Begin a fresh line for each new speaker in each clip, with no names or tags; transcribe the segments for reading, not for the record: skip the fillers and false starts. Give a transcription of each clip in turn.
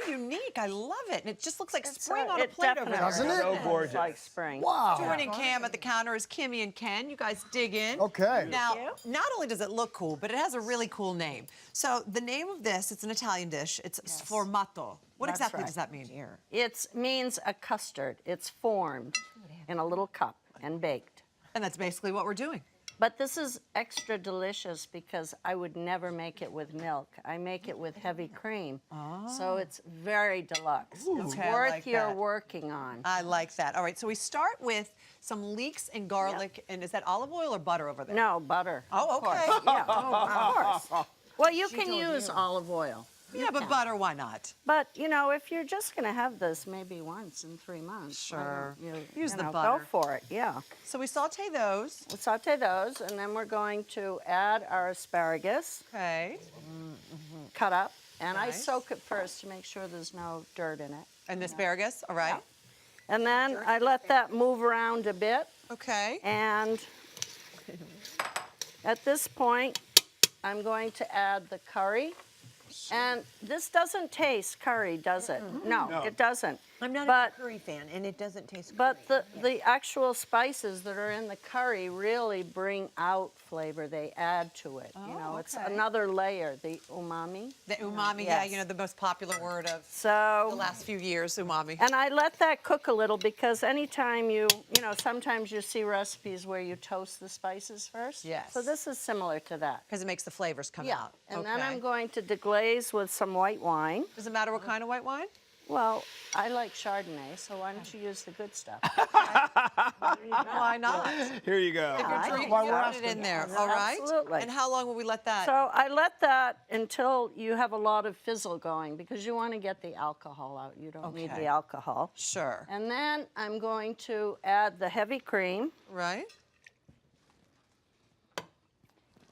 unique. I love it. And it just looks like spring on a plate over there.
Doesn't it?
So gorgeous.
It's like spring.
Wow.
Joining Cam at the counter is Kimmy and Ken. You guys dig in.
Okay.
Now, not only does it look cool, but it has a really cool name. So the name of this, it's an Italian dish. It's Sformato. What
That's
exactly
right.
does that mean?
It means a custard. It's formed in a little cup and baked.
And that's basically what we're doing.
But this is extra delicious because I would never make it with milk. I make it with heavy cream. So it's very deluxe. It's
Okay, I
worth
like
your
that.
working on.
I like that. All right, so we start with some leeks and garlic. And is that olive oil or butter over there?
No, butter.
Oh,
of course.
okay.
Yeah, of course. Well, you can use olive oil.
Yeah, but butter, why not?
But, you know, if you're just going to have this maybe once in 3 months,
Sure.
use
the
Go
butter.
for it, yeah.
So we saute those.
We'll saute those, and then we're going to add our asparagus,
Okay.
cut up. And I
Nice.
soak it first to make sure there's no dirt in it.
And the asparagus, all right.
And then I let that move around a bit.
Okay.
And at this point, I'm going to add the curry. And this doesn't taste curry, does it? No, it doesn't.
I'm not
But-
a curry fan, and it doesn't taste
But
curry.
the actual spices that are in the curry really bring out flavor. They add to it. You know, it's
okay.
another layer, the umami.
The umami, yeah,
Yes.
you know, the most popular word of the
So,
last few years, umami.
and I let that cook a little because anytime you know, sometimes you see recipes where you toast the spices first.
Yes.
So this is similar to that.
Because it makes the flavors come
Yeah.
out.
And
okay.
then I'm going to deglaze with some white wine.
Does it matter what kind of white wine?
Well, I like Chardonnay, so why don't you use the good stuff?
Why not?
Here you go.
If you're drinking,
why
you
we're
put it in
asking.
there, all right?
Absolutely.
And how long will we let that?
So I let that until you have a lot of fizzle going because you want to get the alcohol out. You don't need
Okay.
the alcohol.
Sure.
And then I'm going to add the heavy cream
Right?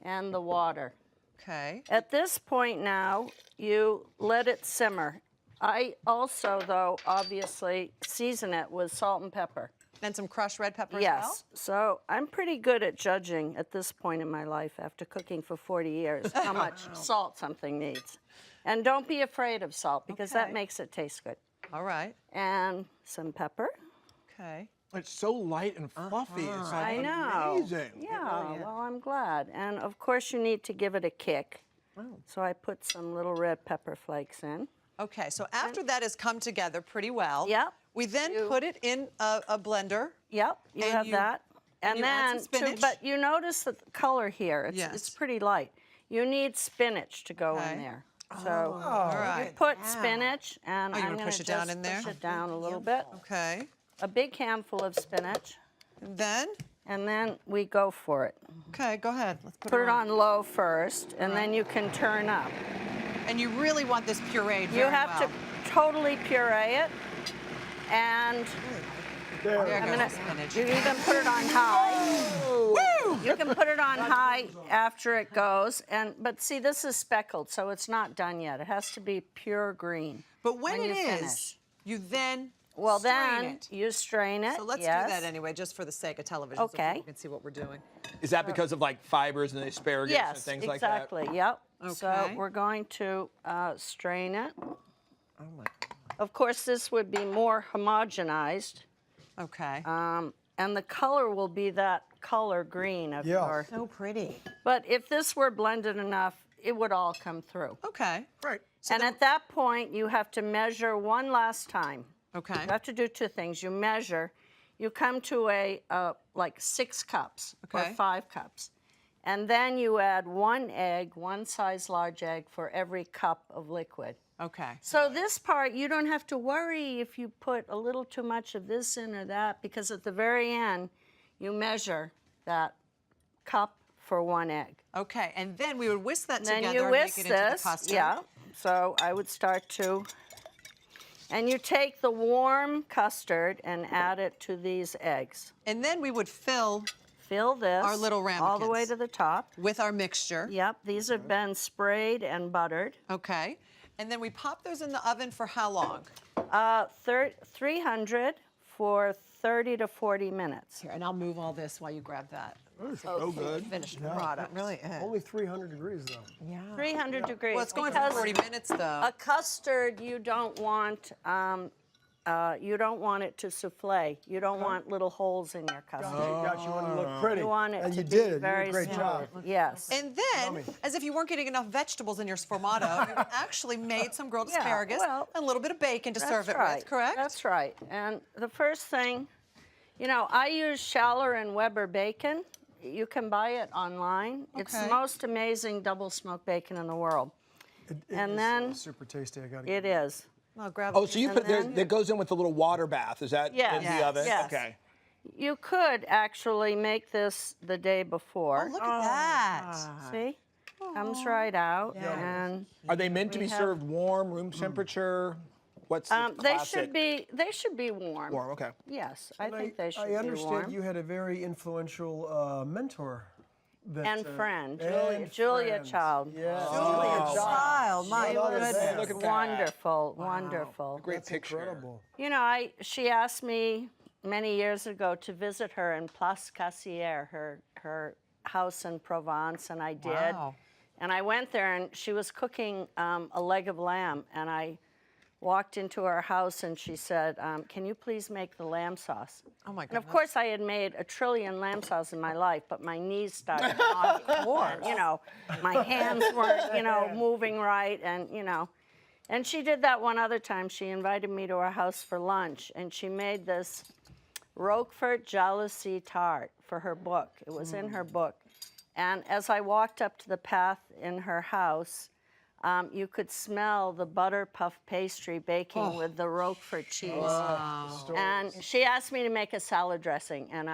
and the water.
Okay.
At this point now, you let it simmer. I also, though, obviously season it with salt and pepper.
And some crushed red pepper as
Yes.
well?
So I'm pretty good at judging at this point in my life after cooking for 40 years how much salt something needs. And don't be afraid of salt because that
Okay.
makes it taste good.
All right.
And some pepper.
Okay.
It's so light and fluffy. It's like
I know.
amazing.
Yeah, well, I'm glad. And of course, you need to give it a kick. So I put some little red pepper flakes in.
Okay, so after that has come together pretty well,
Yep.
we then put it in a blender.
Yep, you
And
have
you-
that.
and you add some spinach?
But you notice the color here. It's,
Yes.
it's pretty light. You need spinach to go
Okay.
in there. So
All
you
right.
put spinach, and
Oh, you
I'm
wanna
going
push
to
it down
just
in there?
push it down a little bit.
Okay.
A big handful of spinach,
And then,
and then we go for it.
okay, go ahead. Let's put
Put it on low first, and then you can turn up.
And you really want this pureed very
You have
well.
to totally puree it, and
There
I'm
goes
gonna,
the spinach.
you can put it on high.
Woo!
You can put it on high after it goes, but see, this is speckled, so it's not done yet. It has to be pure green.
But when
you
it is,
finish.
you then
Well,
strain
then
it.
you strain it.
So let's
yes.
do that anyway, just for the sake of television, so
Okay.
people can see what we're doing.
Is that because of like fibers and asparagus and
Yes,
things like that?
exactly. Yep. So
Okay.
we're going to strain it.
Oh my.
Of course, this would be more homogenized,
Okay.
and the color will be that color green of
Yeah.
your.
So pretty.
But if this were blended enough, it would all come through.
Okay.
Right.
And at that point, you have to measure one last time.
Okay.
You have to do two things. You measure, you come to a like 6 cups
Okay.
or 5 cups. And then you add 1 egg, 1 size large egg for every cup of liquid.
Okay.
So this part, you don't have to worry if you put a little too much of this in or that, because at the very end, you measure that cup for 1 egg.
Okay. And then we would whisk that
Then
together
you
and
whisk
make it into
this,
the custard.
yeah. So I would start to, and you take the warm custard and add it to these eggs.
And then we would fill
Fill this
Our little
all the way
ramekins.
to the top.
with our mixture.
Yep, these have been sprayed and buttered.
Okay. And then we pop those in the oven for how long?
300 for 30 to 40 minutes.
Here, and I'll move all this while you grab that.
So good.
Finished
It
product.
really is.
Only 300 degrees though.
Yeah.
300 degrees.
Well, it's going for
because
40 minutes though.
A custard, you don't want it to souffle. You don't want little holes in your custard.
Got you want to look pretty.
You want it
and
to
you
be
did.
very
You did a great job.
smooth. Yes.
And then, as if you weren't getting enough vegetables in your Sformato, you actually made some grilled asparagus
well,
and a little bit of bacon to serve it
right.
with, correct?
That's right. And the first thing, I use Schaller and Weber bacon. You can buy it online. It's the
Okay.
most amazing double smoked bacon in the world.
It
And
is,
then
super tasty. I got
It is.
I'll grab
Oh, so you
And
put there,
then-
that goes in with a little water bath. Is that
Yes.
in
Yes.
the oven?
Yes.
Okay.
You could actually make this the day before.
Oh, look at that.
See? Comes right out. And
Are they meant to be
have-
served warm, room temperature? What's the
they
classic?
should be warm.
Warm, okay.
Yes, I think they should
I
be
understand
warm.
you had a very influential mentor. That,
And friend,
and
Julia
friend.
Child.
Yeah.
Julia Child, my
She was
goodness.
Look at that.
Wonderful, wonderful.
Great
That's
picture.
incredible.
She asked me many years ago to visit her in Place Cassière, her house in Provence, and I did.
Wow.
And I went there, and she was cooking a leg of lamb, and I walked into her house, and she said, "Can you please make the lamb sauce?"
Oh my
And
goodness.
of course, I had made a trillion lamb sauce in my life, but my knees started knocking. My hands weren't, moving right, and. And she did that one other time. She invited me to her house for lunch, and she made this Roquefort Jalousie tart for her book. It was in her book. And as I walked up to the path in her house, you could smell the butter puff pastry baking with the Roquefort cheese. And she asked me to make a salad dressing, and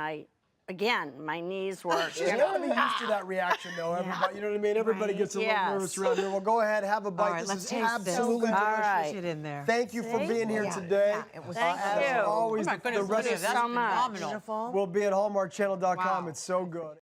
again, my knees were.
She's got to be used to that reaction, though. Everybody, you know what I mean? Everybody gets a little
Yes.
nervous around here. Well, go ahead, have a bite.
All right,
this
let's
is
taste this.
absolutely
All
delicious.
right.
Get in there.
Thank you for being here today.
Yeah, it was
Thank
awesome.
you.
As always,
Oh my
the
goodness,
rest
Lydia,
of
that's
so much.
phenomenal.
will be at hallmarkchannel.com.
Wow.
It's so good.